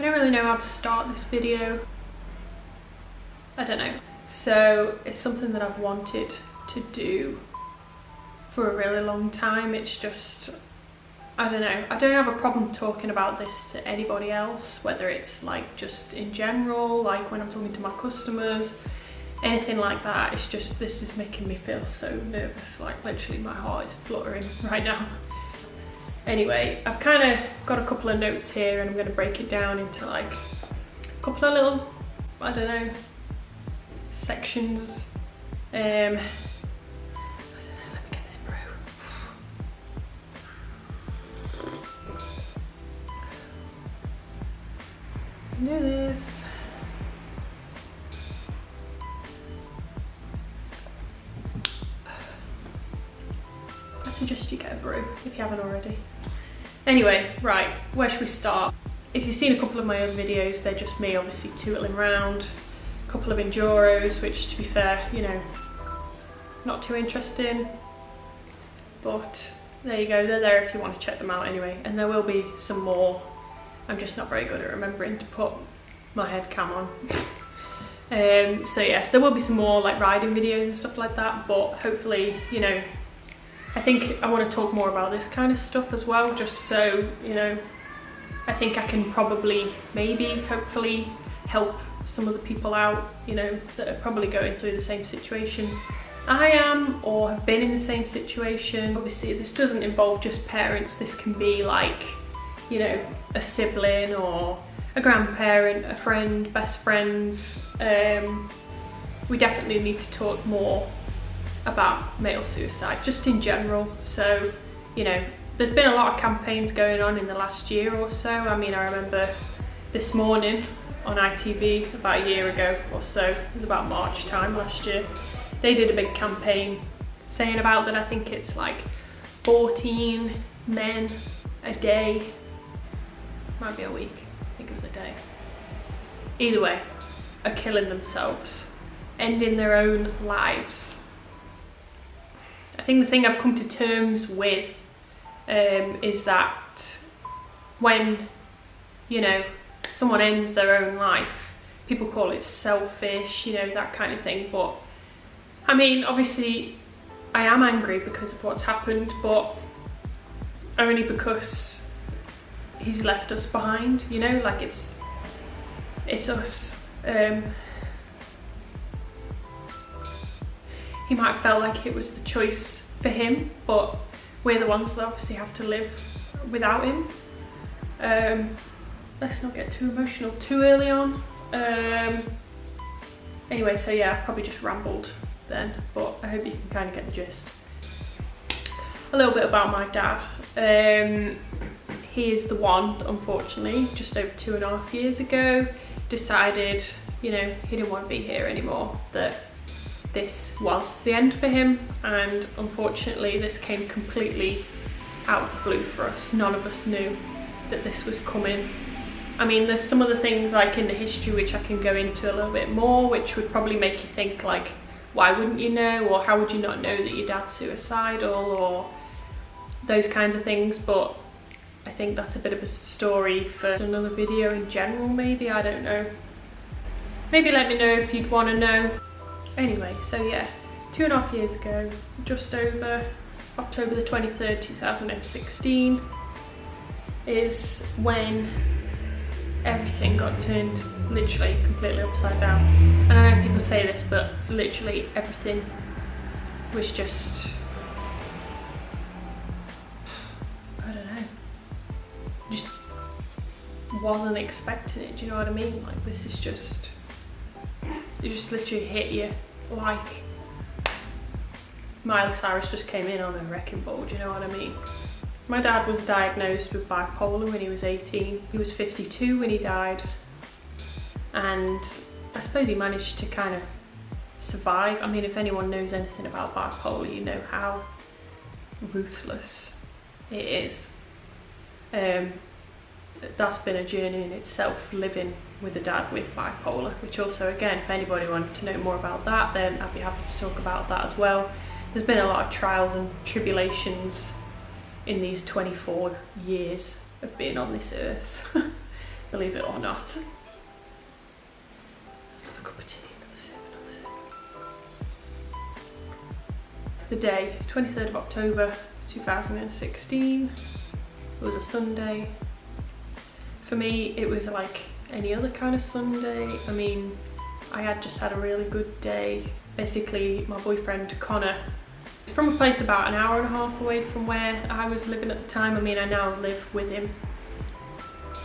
I don't really know how to start this video. I don't know. So it's something that I've wanted to do for a really long time. It's just, I don't know. I don't have a problem talking about this to anybody else, whether it's like just in general, like when I'm talking to my customers, anything like that. It's just, this is making me feel so nervous, like literally my heart is fluttering right now. Anyway, I've kind of got a couple of notes here and I'm going to break it down into like a couple of little, I don't know, sections. I don't know, let me get this brew. Do this. I suggest you get a brew if you haven't already. Anyway, right, where should we start? If you've seen a couple of my other videos, they're just me obviously tootling around, a couple of enduros, which to be fair, you know, not too interesting, but there you go, they're there if you want to check them out anyway. And there will be some more. I'm just not very good at remembering to put my head cam on. So yeah, there will be some more like riding videos and stuff like that, but hopefully, you know, I think I want to talk more about this kind of stuff as well, just so, you know, I think I can probably, maybe, hopefully help some of the people out, you know, that are probably going through the same situation I am or have been in the same situation. Obviously this doesn't involve just parents, this can be like, you know, a sibling or a grandparent, a friend, best friends. We definitely need to talk more about male suicide, just in general. So, you know, there's been a lot of campaigns going on in the last year or so. I mean, I remember this morning on ITV about a year ago or so, it was about March time last year, they did a big campaign saying about that I think it's like 14 men a day, might be a week, I think it was a day, either way, are killing themselves, ending their own lives. I think the thing I've come to terms with is that when, you know, someone ends their own life, people call it selfish, you know, that kind of thing. But I mean, obviously I am angry because of what's happened, but only because he's left us behind, you know, like it's us. He might have felt like it was the choice for him, but we're the ones that obviously have to live without him. Let's not get too emotional too early on. Anyway, so yeah, I probably just rambled then, but I hope you can kind of get the gist. A little bit about my dad. He is the one that unfortunately, just over 2.5 years ago, decided, you know, he didn't want to be here anymore, that this was the end for him, and unfortunately this came completely out of the blue for us. None of us knew that this was coming. I mean, there's some other things like in the history which I can go into a little bit more, which would probably make you think like, why wouldn't you know, or how would you not know that your dad's suicidal, or those kinds of things. But I think that's a bit of a story for another video in general, maybe, I don't know. Maybe let me know if you'd want to know. Anyway, so yeah, 2.5 years ago, just over October the 23rd, 2016, is when everything got turned literally completely upside down. And I know people say this, but literally everything was just, I don't know, just wasn't expecting it, do you know what I mean? Like, this is just, it just literally hit you like Miley Cyrus just came in on a wrecking ball, do you know what I mean? My dad was diagnosed with bipolar when he was 18. He was 52 when he died, and I suppose he managed to kind of survive. I mean, if anyone knows anything about bipolar, you know how ruthless it is. That's been a journey in itself, living with a dad with bipolar, which also, again, if anybody wanted to know more about that, then I'd be happy to talk about that as well. There's been a lot of trials and tribulations in these 24 years of being on this earth. believe it or not. Another cup of tea, another sip. The day, 23rd of October 2016, it was a Sunday. For me, it was like any other kind of Sunday. I mean, I had just had a really good day. Basically, my boyfriend Connor is from a place about an hour and a half away from where I was living at the time. I mean, I now live with him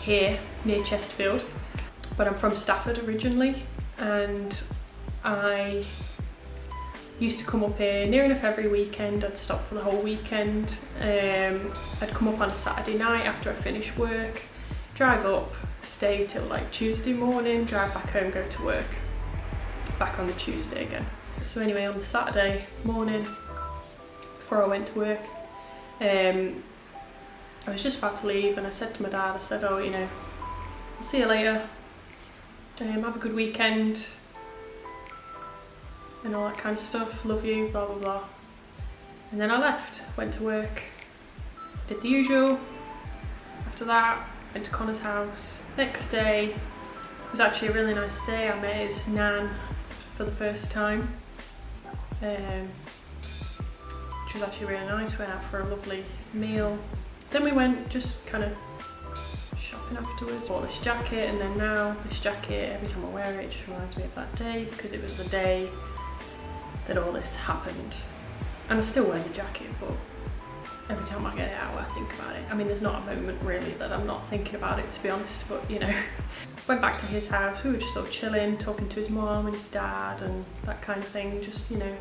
here near Chesterfield, but I'm from Stafford originally, and I used to come up here near enough every weekend. I'd stop for the whole weekend. I'd come up on a Saturday night after I finished work, drive up, stay till like Tuesday morning, drive back home, go to work, back on the Tuesday again. So anyway, on the Saturday morning before I went to work, I was just about to leave, and I said to my dad, I said, oh, you know, I'll see you later, have a good weekend and all that kind of stuff, love you, blah blah blah. And then I left, went to work, did the usual. After that, went to Connor's house. Next day was actually a really nice day. I met his nan for the first time, which was actually really nice. We went out for a lovely meal. Then we went just kind of shopping afterwards. Bought this jacket, and then now this jacket, every time I wear it, just reminds me of that day, because it was the day that all this happened. And I still wear the jacket, but every time I get it out, I think about it. I mean, there's not a moment really that I'm not thinking about it, to be honest, but you know. Went back to his house, we were just sort of chilling, talking to his mom and his dad and that kind of thing, just, you know,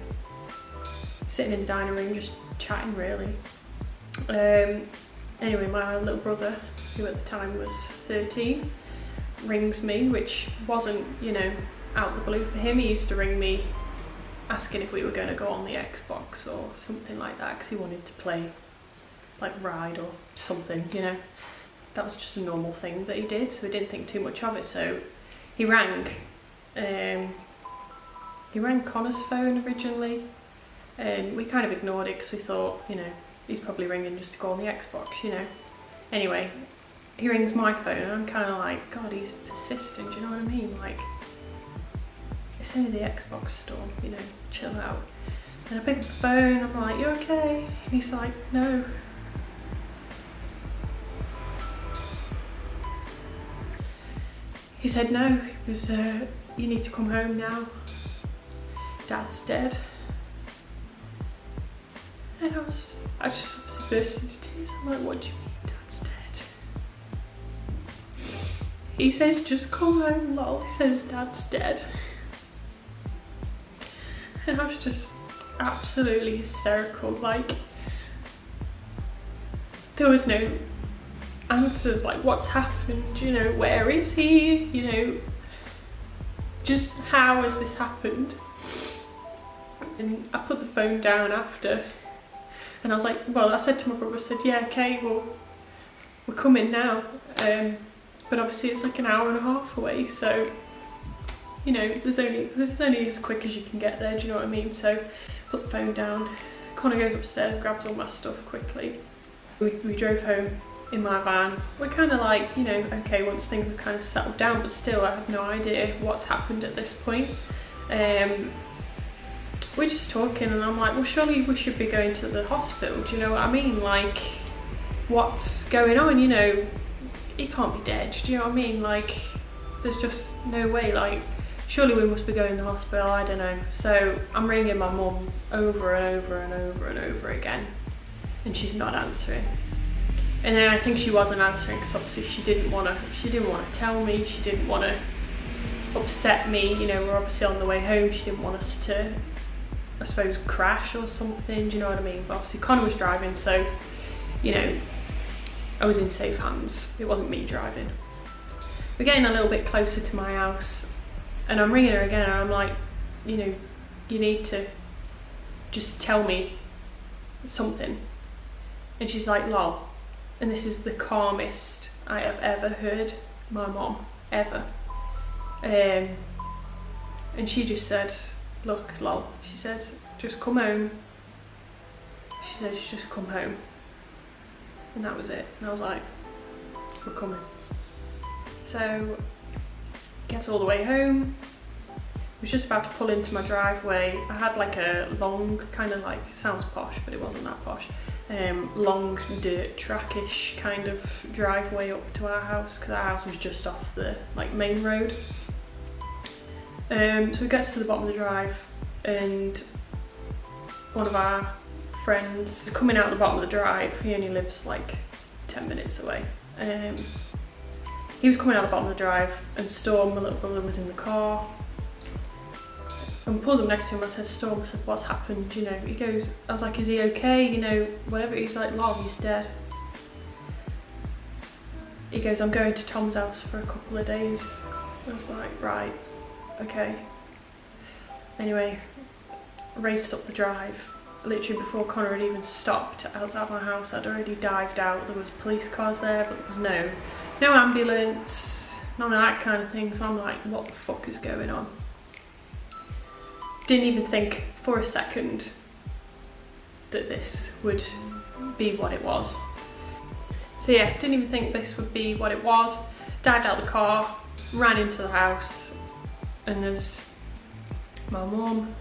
sitting in the dining room, just chatting really. Anyway, my little brother, who at the time was 13, rings me, which wasn't, you know, out of the blue for him. He used to ring me asking if we were going to go on the Xbox or something like that, because he wanted to play like Ride or something, you know. That was just a normal thing that he did, so we didn't think too much of it. So he rang Connor's phone originally, and we kind of ignored it because we thought, you know, he's probably ringing just to go on the Xbox, you know. Anyway, he rings my phone, and I'm kind of like, God, he's persistent, do you know what I mean? Like, it's only the Xbox store, you know, chill out. And I pick up the phone, I'm like, you okay? And he's like, no. He said no, it was, you need to come home now. Dad's dead. And I just obviously burst into tears. I'm like, what do you mean Dad's dead? He says, just come home, lol. He says, Dad's dead. And I was just absolutely hysterical. Like, there was no answers, like what's happened, you know, where is he, you know, just how has this happened? And I put the phone down after, and I was like, well, I said to my brother, I said, yeah, okay, well, we're coming now, but obviously it's like an hour and a half away, so, you know, there's only as quick as you can get there, do you know what I mean? So put the phone down. Connor goes upstairs, grabs all my stuff quickly. We drove home in my van. We're kind of like, you know, okay, once things have kind of settled down, but still I had no idea what's happened at this point. We're just talking, and I'm like, well, surely we should be going to the hospital, do you know what I mean? Like, what's going on, you know? He can't be dead, do you know what I mean? Like, there's just no way, like, surely we must be going to the hospital, I don't know. So I'm ringing my mum over and over and over and over again, and she's not answering. And then I think she wasn't answering because obviously she didn't want to tell me, she didn't want to upset me, you know, we're obviously on the way home, she didn't want us to, I suppose, crash or something, do you know what I mean? But obviously Connor was driving, so, you know, I was in safe hands, it wasn't me driving. We're getting a little bit closer to my house, and I'm ringing her again, and I'm like, you know, you need to just tell me something. And she's like, lol. And this is the calmest I have ever heard my mom, ever. And she just said, look, lol, she says, just come home. She says, just come home. And that was it. And I was like, we're coming. So gets all the way home. I was just about to pull into my driveway. I had like a long, kind of like, sounds posh, but it wasn't that posh, long dirt trackish kind of driveway up to our house, because our house was just off the like main road. So we get to the bottom of the drive, and one of our friends is coming out the bottom of the drive. He only lives like 10 minutes away. He was coming out the bottom of the drive, and Storm, my little brother, was in the car. And pulls up next to him. I said, Storm, I said, what's happened? You know, he goes, I was like, is he okay? You know, whatever. He's like, Lol, he's dead. He goes, I'm going to Tom's house for a couple of days. I was like, right, okay. Anyway, raced up the drive. Literally before Connor had even stopped outside my house, I'd already dived out. There was police cars there, but there was no ambulance, none of that kind of thing. So I'm like, what the fuck is going on? Didn't even think for a second that this would be what it was. So yeah, didn't even think this would be what it was. Dived out the car, ran into the house, and there's my mum,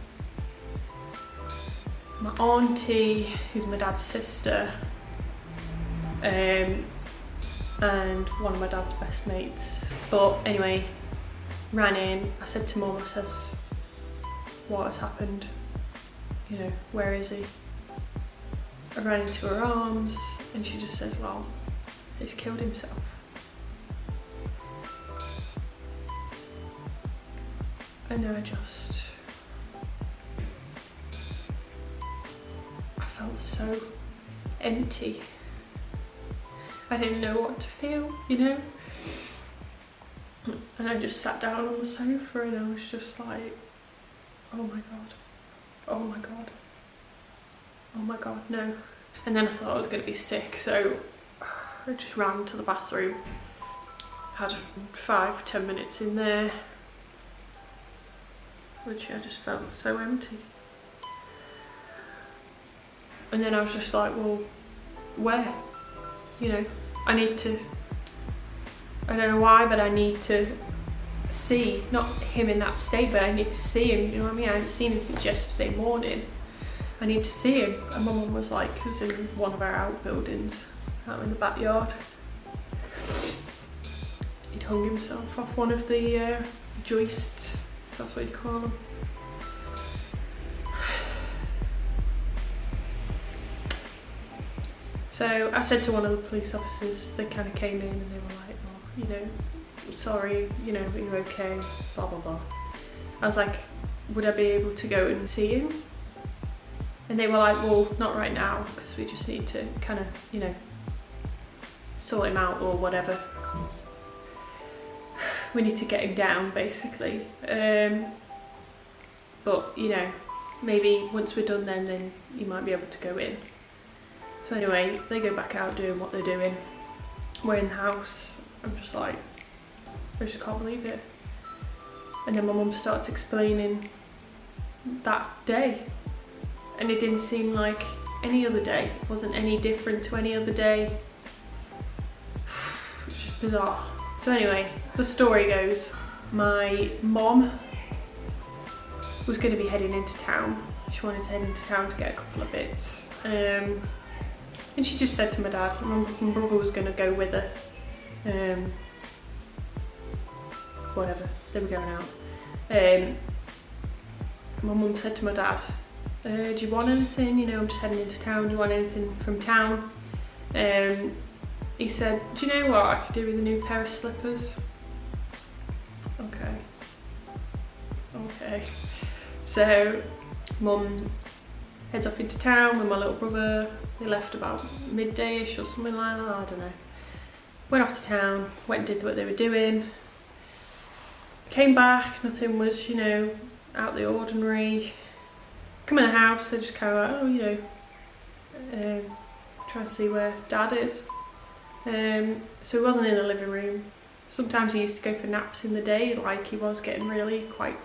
my auntie, who's my dad's sister, and one of my dad's best mates. But anyway, ran in. I said to Mum, I says, what has happened? You know, where is he? I ran into her arms, and she just says, well, he's killed himself. And I felt so empty. I didn't know what to feel, you know? And I just sat down on the sofa, and I was just like, oh my god, oh my god, oh my god, no. And then I thought I was going to be sick, so I just ran to the bathroom. Had 5-10 minutes in there. Literally, I just felt so empty. And then I was just like, well, where? You know, I need to, I don't know why, but I need to see, not him in that state, but I need to see him, you know what I mean? I haven't seen him since yesterday morning. I need to see him. And my mum was like, he was in one of our outbuildings out in the backyard. He'd hung himself off one of the joists, that's what you'd call them. So I said to one of the police officers, they kind of came in and they were like, oh, you know, I'm sorry, you know, are you okay, blah blah blah. I was like, would I be able to go and see him? And they were like, well, not right now, because we just need to kind of, you know, sort him out or whatever. We need to get him down, basically. But, you know, maybe once we're done then you might be able to go in. So anyway, they go back out doing what they're doing. We're in the house. I'm just like, I just can't believe it. And then my mum starts explaining that day. And it didn't seem like any other day. It wasn't any different to any other day. It's just bizarre. So anyway, the story goes, my mom was going to be heading into town. She wanted to head into town to get a couple of bits. And she just said to my dad, my brother was going to go with her. Whatever, they were going out. My mum said to my dad, do you want anything? You know, I'm just heading into town. Do you want anything from town? He said, do you know what I could do with a new pair of slippers? Okay. So, Mum heads off into town with my little brother. They left about midday-ish or something like that, I don't know. Went off to town, went and did what they were doing. Came back, nothing was, you know, out of the ordinary. Come in the house, they just kind of like, oh, you know, trying to see where Dad is. So he wasn't in the living room. Sometimes he used to go for naps in the day, like he was getting really quite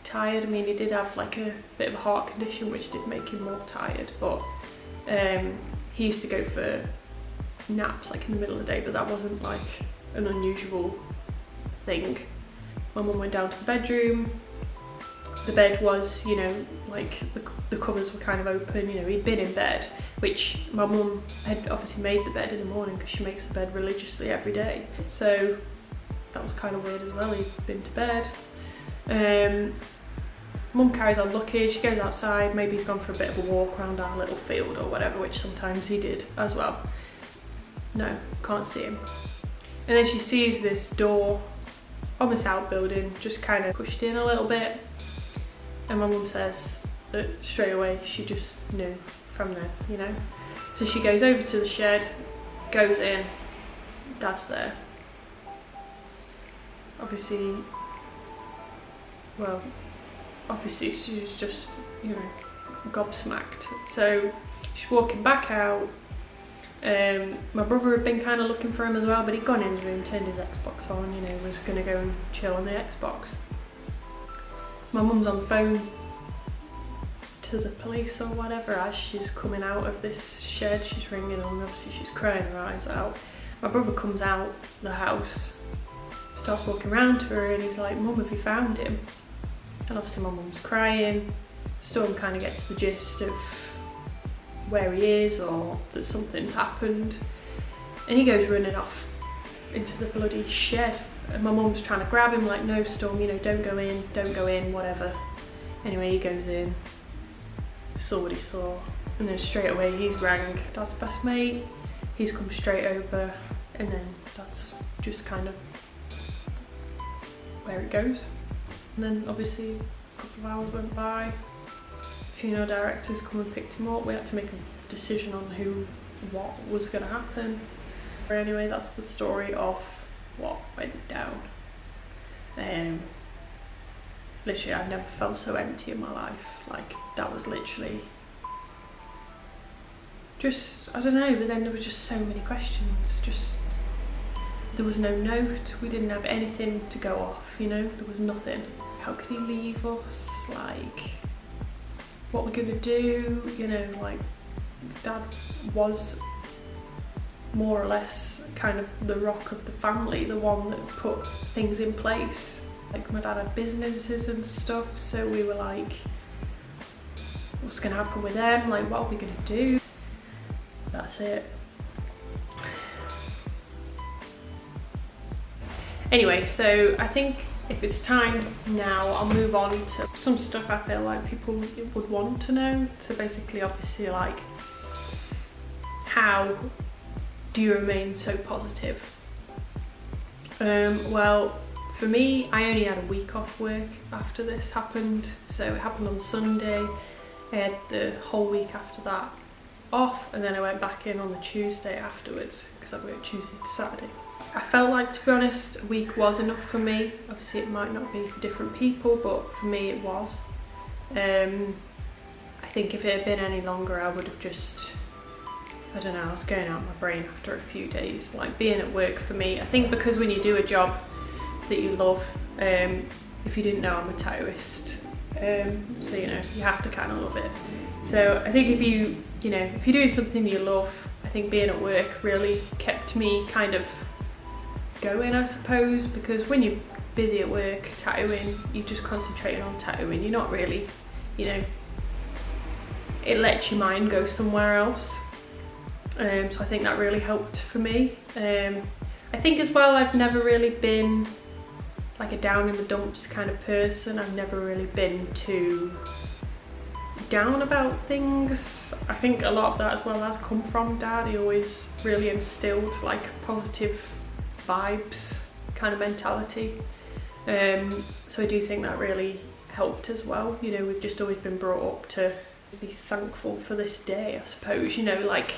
tired. I mean, he did have like a bit of a heart condition which did make him more tired, but he used to go for naps like in the middle of the day, but that wasn't like an unusual thing. My mum went down to the bedroom. The bed was, you know, like the covers were kind of open, you know, he'd been in bed, which my mum had obviously made the bed in the morning because she makes the bed religiously every day. So that was kind of weird as well, he'd been to bed. Mum carries on looking, she goes outside, maybe he's gone for a bit of a walk around our little field or whatever, which sometimes he did as well. No, can't see him. And then she sees this door on this outbuilding just kind of pushed in a little bit. And my mum says that straight away she just knew from there, you know. So she goes over to the shed, goes in, Dad's there. Obviously she's just, you know, gobsmacked. So she's walking back out. My brother had been kind of looking for him as well, but he'd gone in his room, turned his Xbox on, you know, was going to go and chill on the Xbox. My mum's on the phone to the police or whatever as she's coming out of this shed. She's ringing them, obviously she's crying her eyes out. My brother comes out the house, starts walking around to her, and he's like, "Mum, have you found him?" And obviously my mum's crying. Storm kind of gets the gist of where he is or that something's happened, and he goes running off into the bloody shed. And my mum's trying to grab him, like, "No, Storm, you know, don't go in, whatever." Anyway, he goes in, saw what he saw, and then straight away he's rang Dad's best mate. He's come straight over, and then that's just kind of where it goes. And then obviously a couple of hours went by, funeral directors come and picked him up. We had to make a decision on what was going to happen. But anyway, that's the story of what went down. Literally, I've never felt so empty in my life. Like, that was literally just, I don't know, but then there were just so many questions. Just, there was no note, we didn't have anything to go off, you know, there was nothing. How could he leave us? Like, what we're gonna do, you know, like, Dad was more or less kind of the rock of the family, the one that put things in place. Like, my dad had businesses and stuff, so we were like, what's gonna happen with them? Like, what are we gonna do? That's it. Anyway, so I think if it's time now, I'll move on to some stuff I feel like people would want to know. So basically, obviously, like, how do you remain so positive? Well, for me, I only had a week off work after this happened. So it happened on Sunday. I had the whole week after that off, and then I went back in on the Tuesday afterwards because I worked Tuesday to Saturday. I felt like, to be honest, a week was enough for me. Obviously it might not be for different people, but for me it was. I think if it had been any longer, I would have just, I don't know, I was going out of my brain after a few days. Like, being at work for me, I think because when you do a job that you love, if you didn't know, I'm a tattooist, so, you know, you have to kind of love it. So I think if you're doing something you love, I think being at work really kept me kind of going, I suppose, because when you're busy at work tattooing, you're just concentrating on tattooing. You're not really, you know, it lets your mind go somewhere else. So I think that really helped for me. I think as well, I've never really been like a down in the dumps kind of person. I've never really been too down about things. I think a lot of that as well has come from Dad. He always really instilled like positive vibes kind of mentality. So I do think that really helped as well. You know, we've just always been brought up to be thankful for this day, I suppose. You know, like,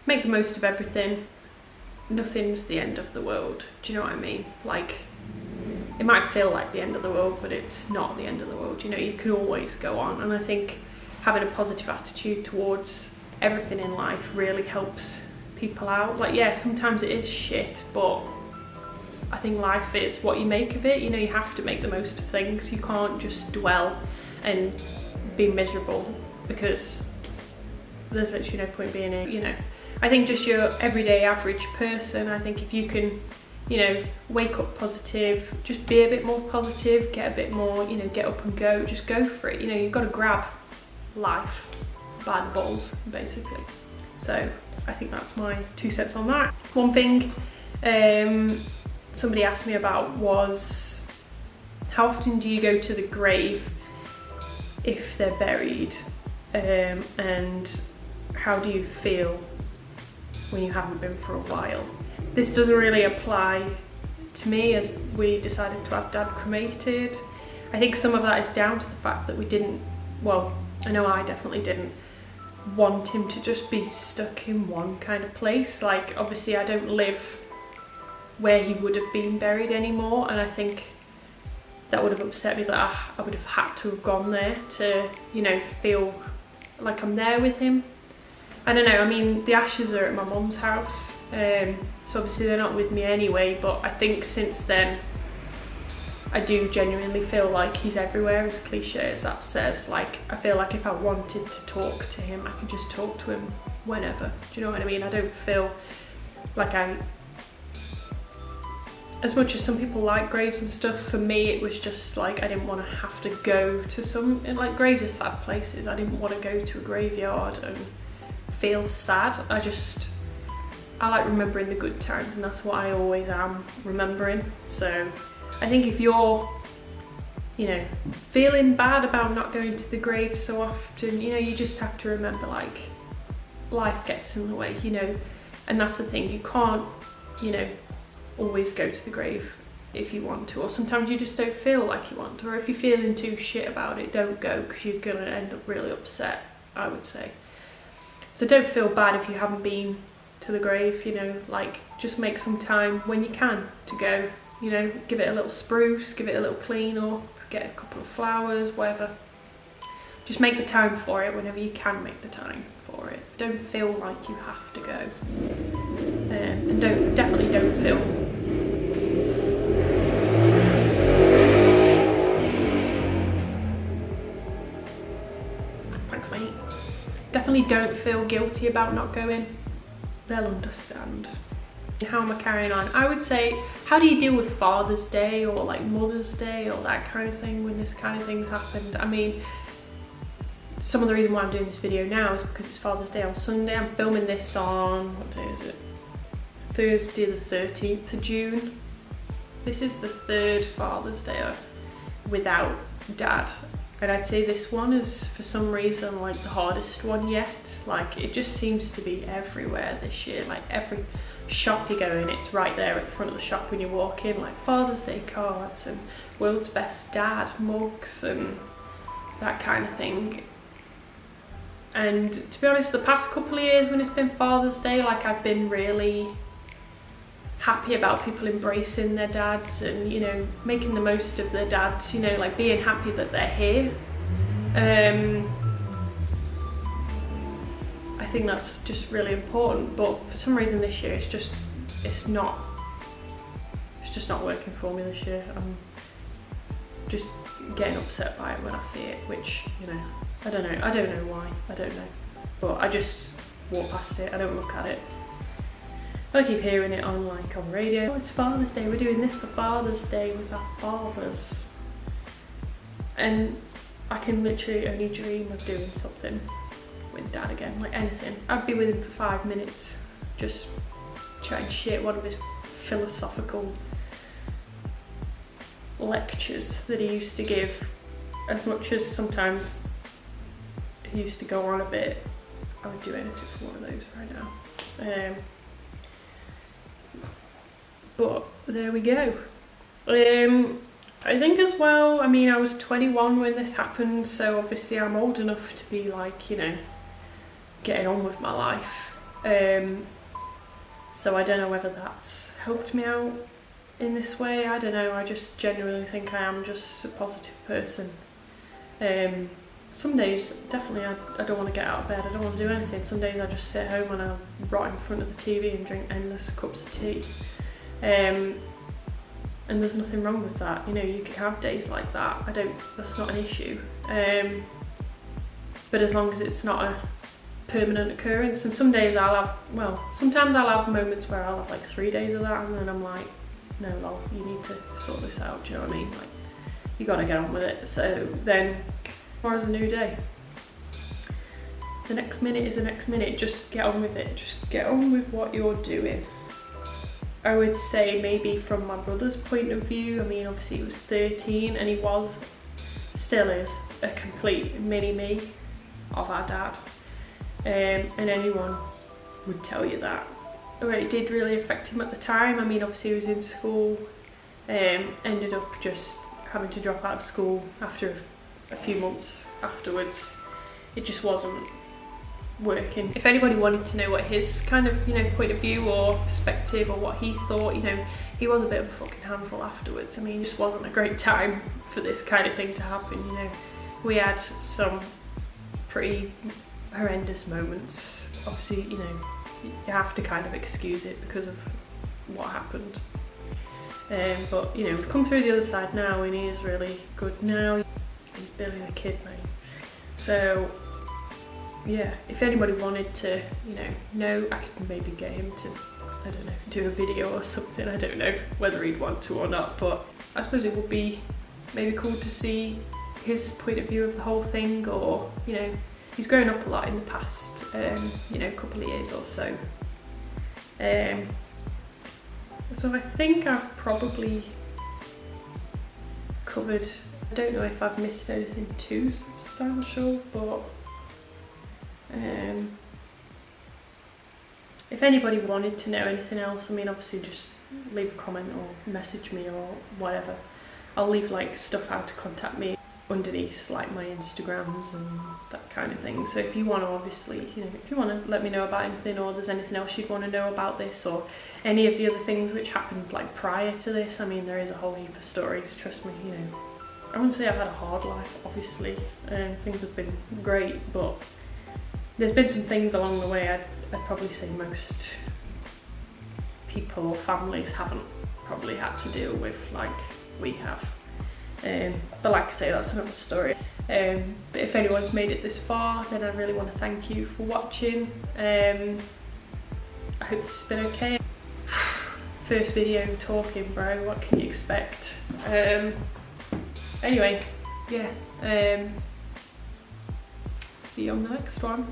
make the most of everything. Nothing's the end of the world. Do you know what I mean? Like, it might feel like the end of the world, but it's not the end of the world. You know, you can always go on. And I think having a positive attitude towards everything in life really helps people out. Like, yeah, sometimes it is shit, but I think life is what you make of it. You know, you have to make the most of things. You can't just dwell and be miserable, because there's literally no point being in, you know. I think just your everyday average person, I think if you can, you know, wake up positive, just be a bit more positive, get a bit more, you know, get up and go, just go for it. You know, you've got to grab life by the balls, basically. So I think that's my 2 cents on that. One thing somebody asked me about was, how often do you go to the grave if they're buried, and how do you feel when you haven't been for a while? This doesn't really apply to me, as we decided to have Dad cremated. I think some of that is down to the fact that we didn't, well, I know I definitely didn't want him to just be stuck in one kind of place. Like, obviously I don't live where he would have been buried anymore, and I think that would have upset me that I would have had to have gone there to, you know, feel like I'm there with him. I don't know, I mean, the ashes are at my mum's house, so obviously they're not with me anyway, but I think since then I do genuinely feel like he's everywhere, as cliche as that says. Like, I feel like if I wanted to talk to him, I could just talk to him whenever. Do you know what I mean? I don't feel like as much as some people like graves and stuff, for me it was just like I didn't want to have to go to some, like, graves are sad places. I didn't want to go to a graveyard and feel sad. I like remembering the good times, and that's what I always am remembering. So I think if you're, you know, feeling bad about not going to the grave so often, you know, you just have to remember, like, life gets in the way, you know, and that's the thing, you can't, you know, always go to the grave if you want to, or sometimes you just don't feel like you want to, or if you're feeling too shit about it, don't go, because you're gonna end up really upset, I would say. So don't feel bad if you haven't been to the grave, you know, like, just make some time when you can to go, you know, give it a little spruce, give it a little clean up, get a couple of flowers, whatever. Just make the time for it whenever you can make the time for it. Don't feel like you have to go, and definitely don't feel definitely don't feel guilty about not going. They'll understand. How am I carrying on? I would say, how do you deal with Father's Day or like Mother's Day or that kind of thing when this kind of thing's happened? I mean, some of the reason why I'm doing this video now is because it's Father's Day on Sunday. I'm filming this on, what day is it? Thursday the 13th of June. This is the 3rd Father's Day without Dad. And I'd say this one is, for some reason, like the hardest one yet. Like, it just seems to be everywhere this year. Like, every shop you go in, it's right there at the front of the shop when you walk in, like Father's Day cards and World's Best Dad mugs and that kind of thing. And to be honest, the past couple of years when it's been Father's Day, like, I've been really happy about people embracing their dads and, you know, making the most of their dads, you know, like being happy that they're here. I think that's just really important, but for some reason this year it's just not working for me this year. I'm just getting upset by it when I see it, which, you know, I don't know why, I don't know, but I just walk past it, I don't look at it. I keep hearing it on, like, on radio. Oh, it's Father's Day, we're doing this for Father's Day with our fathers. And I can literally only dream of doing something with Dad again, like anything. I'd be with him for 5 minutes, just chatting shit, one of his philosophical lectures that he used to give. As much as sometimes he used to go on a bit, I would do anything for one of those right now. But there we go. I think as well, I mean, I was 21 when this happened, so obviously I'm old enough to be, like, you know, getting on with my life. So I don't know whether that's helped me out in this way. I don't know, I just genuinely think I am just a positive person. Some days, definitely, I don't want to get out of bed, I don't want to do anything. Some days I just sit home and I rot in front of the TV and drink endless cups of tea. And there's nothing wrong with that, you know, you can have days like that, that's not an issue. But as long as it's not a permanent occurrence, and some days sometimes I'll have moments where I'll have like 3 days of that, and then I'm like, no lol, you need to sort this out, do you know what I mean? Like, you gotta get on with it. So then tomorrow's a new day. The next minute is the next minute, just get on with it, just get on with what you're doing. I would say maybe from my brother's point of view, I mean obviously he was 13 and he was, still is, a complete mini-me of our dad. And anyone would tell you that. It did really affect him at the time. I mean obviously he was in school, ended up just having to drop out of school after a few months afterwards. It just wasn't working. If anybody wanted to know what his kind of, you know, point of view or perspective or what he thought, you know, he was a bit of a fucking handful afterwards. I mean, it just wasn't a great time for this kind of thing to happen, you know. We had some pretty horrendous moments. Obviously, you know, you have to kind of excuse it because of what happened. But, you know, we've come through the other side now and he is really good now. He's barely a kid, mate. So, yeah, if anybody wanted to, you know, I could maybe get him to, I don't know, do a video or something. I don't know whether he'd want to or not, but I suppose it would be maybe cool to see his point of view of the whole thing, or, you know, he's grown up a lot in the past, you know, couple of years or so. So I think I've probably covered, I don't know if I've missed anything too substantial, but if anybody wanted to know anything else, I mean obviously just leave a comment or message me or whatever. I'll leave like stuff how to contact me underneath, like my Instagrams and that kind of thing. So if you want to, obviously, you know, if you want to let me know about anything, or there's anything else you'd want to know about this or any of the other things which happened like prior to this, I mean there is a whole heap of stories, trust me. You know, I wouldn't say I've had a hard life, obviously, things have been great, but there's been some things along the way I'd probably say most people or families haven't probably had to deal with like we have. But like I say, that's another story. But if anyone's made it this far, then I really want to thank you for watching. I hope this has been okay. First video talking, bro, what can you expect? Anyway, yeah, see you on the next one.